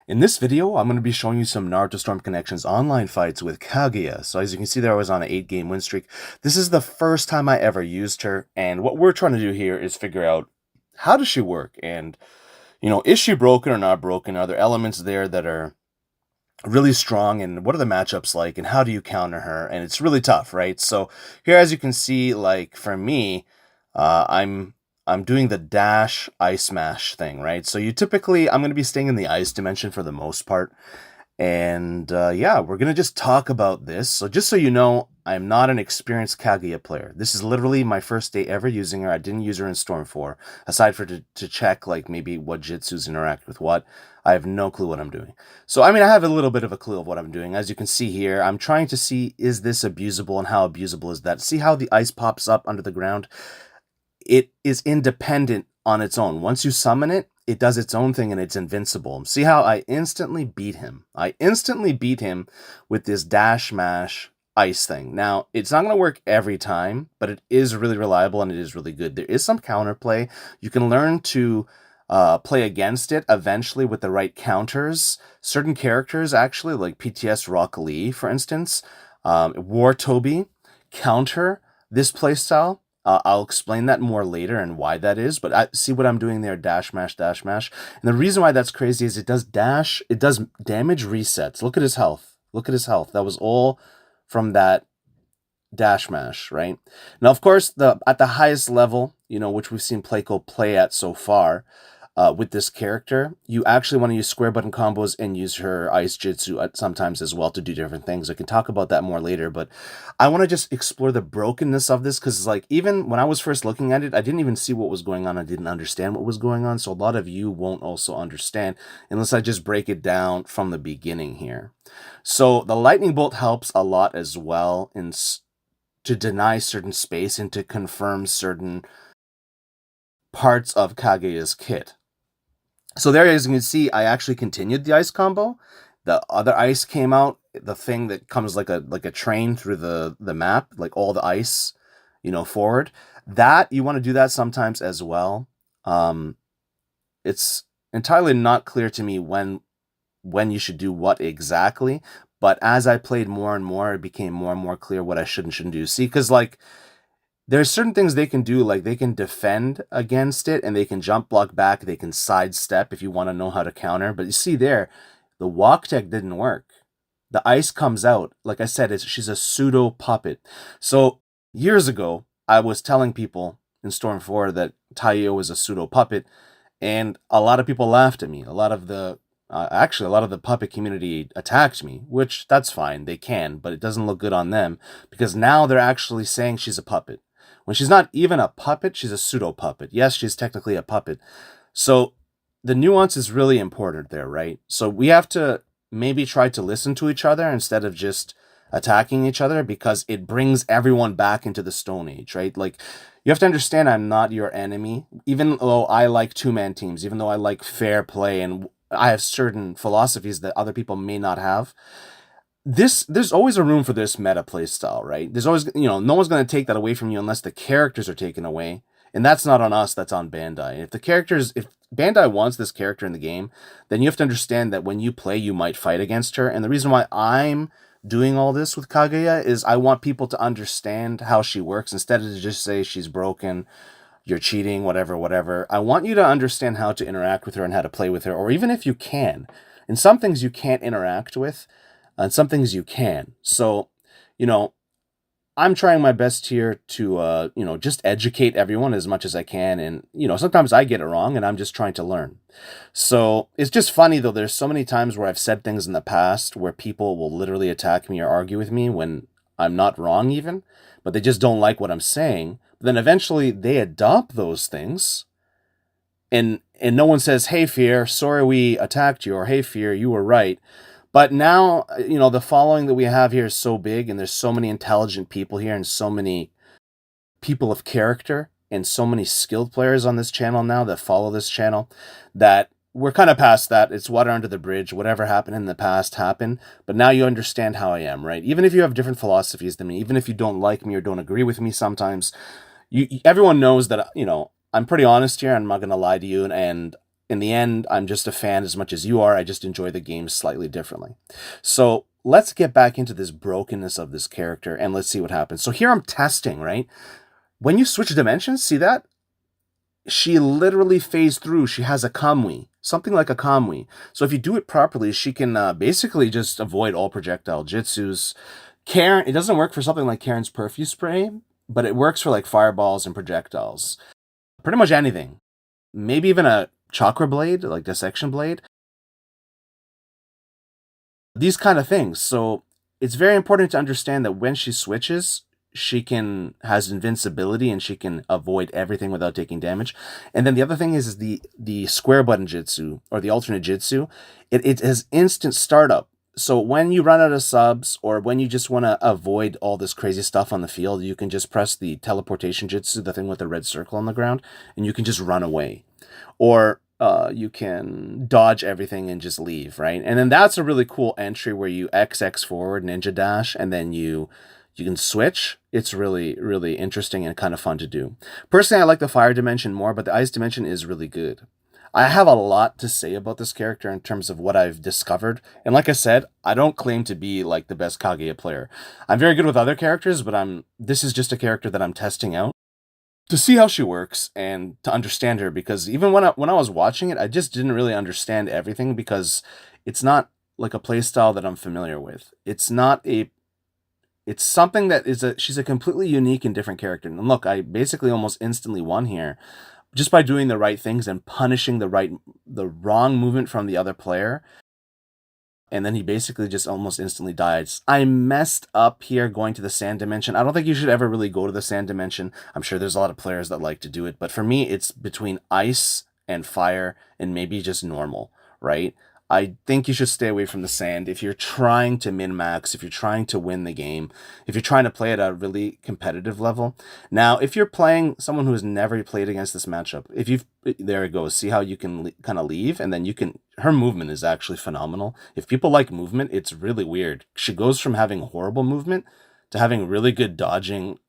In this video, I'm going to be showing you some Naruto Storm Connections online fights with Kaguya. So as you can see there, I was on an 8-game win streak. This is the first time I ever used her, and what we're trying to do here is figure out how does she work, and is she broken or not broken? Are there elements there that are really strong, and what are the matchups like, and how do you counter her? And it's really tough, right? So here, as you can see, like for me, I'm doing the dash ice smash thing, right? So I'm going to be staying in the ice dimension for the most part. And yeah, we're going to just talk about this. So just so you know, I'm not an experienced Kaguya player. This is literally my first day ever using her. I didn't use her in Storm 4, aside for to check like maybe what jutsus interact with what. I have no clue what I'm doing. So, I mean, I have a little bit of a clue of what I'm doing. As you can see here, I'm trying to see, is this abusable and how abusable is that? See how the ice pops up under the ground? It is independent on its own. Once you summon it, it does its own thing and it's invincible. See how I instantly beat him? I instantly beat him with this dash mash ice thing. Now, it's not going to work every time, but it is really reliable and it is really good. There is some counterplay. You can learn to play against it eventually with the right counters. Certain characters, actually, like PTS Rock Lee, for instance, War Toby, counter this playstyle. I'll explain that more later and why that is, but see what I'm doing there, dash mash, dash mash. And the reason why that's crazy is it does damage resets. Look at his health. Look at his health. That was all from that dash mash, right? Now, of course, at the highest level, which we've seen Playco play at so far, with this character, you actually want to use square button combos and use her ice jutsu sometimes as well to do different things. I can talk about that more later, but I want to just explore the brokenness of this because, like, even when I was first looking at it, I didn't even see what was going on. I didn't understand what was going on, so a lot of you won't also understand unless I just break it down from the beginning here. So the lightning bolt helps a lot as well to deny certain space and to confirm certain parts of Kaguya's kit. So there, as you can see, I actually continued the ice combo. The other ice came out, the thing that comes like a train through the map, like all the ice, forward. That, you want to do that sometimes as well. It's entirely not clear to me when you should do what exactly, but as I played more and more, it became more and more clear what I should and shouldn't do. See, because like, there's certain things they can do, like they can defend against it and they can jump block back, they can sidestep if you want to know how to counter. But you see there, the walk tech didn't work. The ice comes out. Like I said, she's a pseudo-puppet. So years ago, I was telling people in Storm 4 that Taiyo was a pseudo-puppet, and a lot of people laughed at me. A lot of the puppet community attacked me, which that's fine, they can, but it doesn't look good on them because now they're actually saying she's a puppet. When she's not even a puppet, she's a pseudo-puppet. Yes, she's technically a puppet. So the nuance is really important there, right? So we have to maybe try to listen to each other instead of just attacking each other because it brings everyone back into the Stone Age, right? Like, you have to understand I'm not your enemy, even though I like two-man teams, even though I like fair play and I have certain philosophies that other people may not have. There's always a room for this meta play style, right? There's always, no one's going to take that away from you unless the characters are taken away. And that's not on us, that's on Bandai. If Bandai wants this character in the game, then you have to understand that when you play, you might fight against her. And the reason why I'm doing all this with Kaguya is I want people to understand how she works instead of to just say she's broken, you're cheating, whatever. I want you to understand how to interact with her and how to play with her, or even if you can. And some things you can't interact with, and some things you can. So, I'm trying my best here to, just educate everyone as much as I can. And, sometimes I get it wrong and I'm just trying to learn. So it's just funny, though. There's so many times where I've said things in the past where people will literally attack me or argue with me when I'm not wrong even, but they just don't like what I'm saying. But then eventually they adopt those things and no one says, "Hey, Fear, sorry we attacked you," or "Hey, Fear, you were right." But now, the following that we have here is so big, and there's so many intelligent people here, and so many people of character, and so many skilled players on this channel now that follow this channel, that we're kind of past that. It's water under the bridge. Whatever happened in the past happened. But now you understand how I am, right? Even if you have different philosophies than me, even if you don't like me or don't agree with me sometimes, everyone knows that, I'm pretty honest here. I'm not going to lie to you, and in the end, I'm just a fan as much as you are. I just enjoy the game slightly differently. So let's get back into this brokenness of this character and let's see what happens. So here I'm testing, right? When you switch dimensions, see that? She literally phased through. She has a Kamui, something like a Kamui. So if you do it properly, she can basically just avoid all projectile jitsus. Karen, it doesn't work for something like Karen's perfume spray, but it works for like fireballs and projectiles. Pretty much anything. Maybe even a chakra blade, like dissection blade. These kind of things. So it's very important to understand that when she switches, she can has invincibility and she can avoid everything without taking damage. And then the other thing is the square button jitsu or the alternate jitsu. It has instant startup. So when you run out of subs or when you just want to avoid all this crazy stuff on the field, you can just press the teleportation jitsu, the thing with the red circle on the ground, and you can just run away. Or you can dodge everything and just leave, right? And then that's a really cool entry where you XX forward, ninja dash, and then you can switch. It's really, really interesting and kind of fun to do. Personally, I like the fire dimension more, but the ice dimension is really good. I have a lot to say about this character in terms of what I've discovered. And like I said, I don't claim to be like the best Kaguya player. I'm very good with other characters, but this is just a character that I'm testing out to see how she works and to understand her, because even when I was watching it, I just didn't really understand everything because it's not like a playstyle that I'm familiar with. It's something that she's a completely unique and different character. And look, I basically almost instantly won here just by doing the right things and punishing the wrong movement from the other player. And then he basically just almost instantly died. I messed up here going to the sand dimension. I don't think you should ever really go to the sand dimension. I'm sure there's a lot of players that like to do it. But for me, it's between ice and fire and maybe just normal, right? I think you should stay away from the sand if you're trying to min-max, if you're trying to win the game, if you're trying to play at a really competitive level. Now, if you're playing someone who has never played against this matchup, there it goes. See how you can kind of leave, and then her movement is actually phenomenal. If people like movement, it's really weird. She goes from having horrible movement to having really good dodging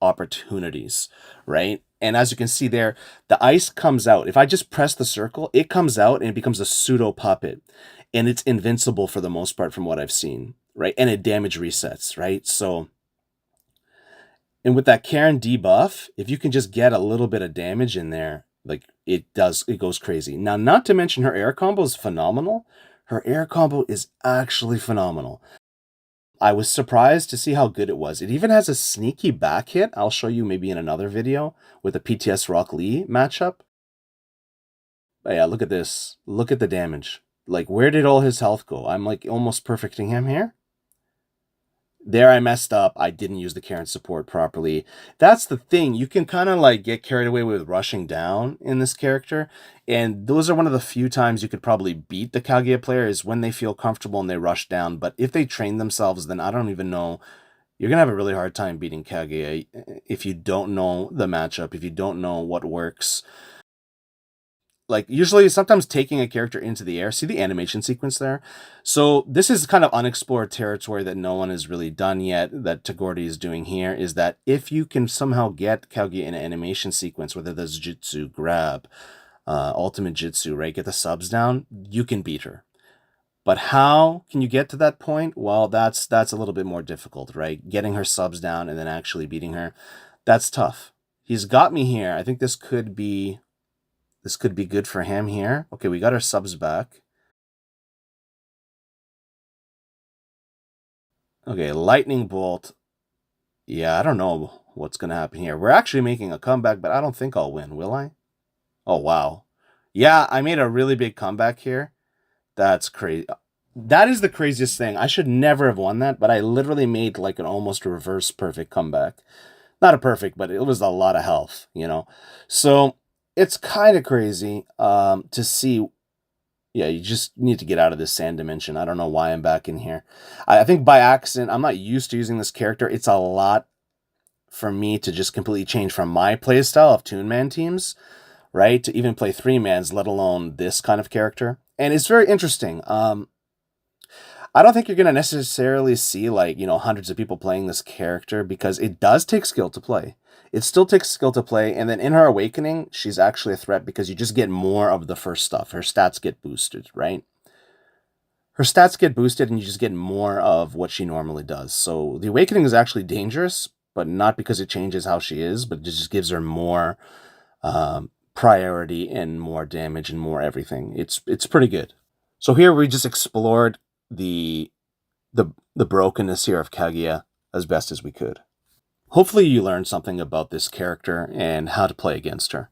opportunities, right? And as you can see there, the ice comes out. If I just press the circle, it comes out and it becomes a pseudo-puppet. And it's invincible for the most part from what I've seen, right? And it damage resets, right? So, and with that Karen debuff, if you can just get a little bit of damage in there, like it goes crazy. Now, not to mention her air combo is phenomenal. Her air combo is actually phenomenal. I was surprised to see how good it was. It even has a sneaky back hit. I'll show you maybe in another video with a PTS Rock Lee matchup. But yeah, look at this. Look at the damage. Like, where did all his health go? I'm like almost perfecting him here. There I messed up. I didn't use the Karen support properly. That's the thing. You can kind of like get carried away with rushing down in this character. And those are one of the few times you could probably beat the Kaguya player is when they feel comfortable and they rush down. But if they train themselves, then I don't even know. You're going to have a really hard time beating Kaguya if you don't know the matchup, if you don't know what works. Like, usually, sometimes taking a character into the air, see the animation sequence there? So this is kind of unexplored territory that no one has really done yet, that Tagordi is doing here, is that if you can somehow get Kaguya in an animation sequence, whether that's Jutsu, Grab, Ultimate Jutsu, right, get the subs down, you can beat her. But how can you get to that point? Well, that's a little bit more difficult, right? Getting her subs down and then actually beating her, that's tough. He's got me here. I think this could be good for him here. Okay, we got our subs back. Okay, lightning bolt. Yeah, I don't know what's going to happen here. We're actually making a comeback, but I don't think I'll win, will I? Oh, wow. Yeah, I made a really big comeback here. That's crazy. That is the craziest thing. I should never have won that, but I literally made like an almost reverse perfect comeback. Not a perfect, but it was a lot of health, you know? So it's kind of crazy to see. Yeah, you just need to get out of this sand dimension. I don't know why I'm back in here. I think by accident, I'm not used to using this character. It's a lot for me to just completely change from my playstyle of Toon Man teams, right? To even play 3-mans, let alone this kind of character. And it's very interesting. I don't think you're going to necessarily see like, hundreds of people playing this character because it does take skill to play. It still takes skill to play. And then in her awakening, she's actually a threat because you just get more of the first stuff. Her stats get boosted, right? Her stats get boosted and you just get more of what she normally does. So the awakening is actually dangerous, but not because it changes how she is, but it just gives her more priority and more damage and more everything. It's pretty good. So here we just explored the the brokenness here of Kaguya as best as we could. Hopefully you learned something about this character and how to play against her.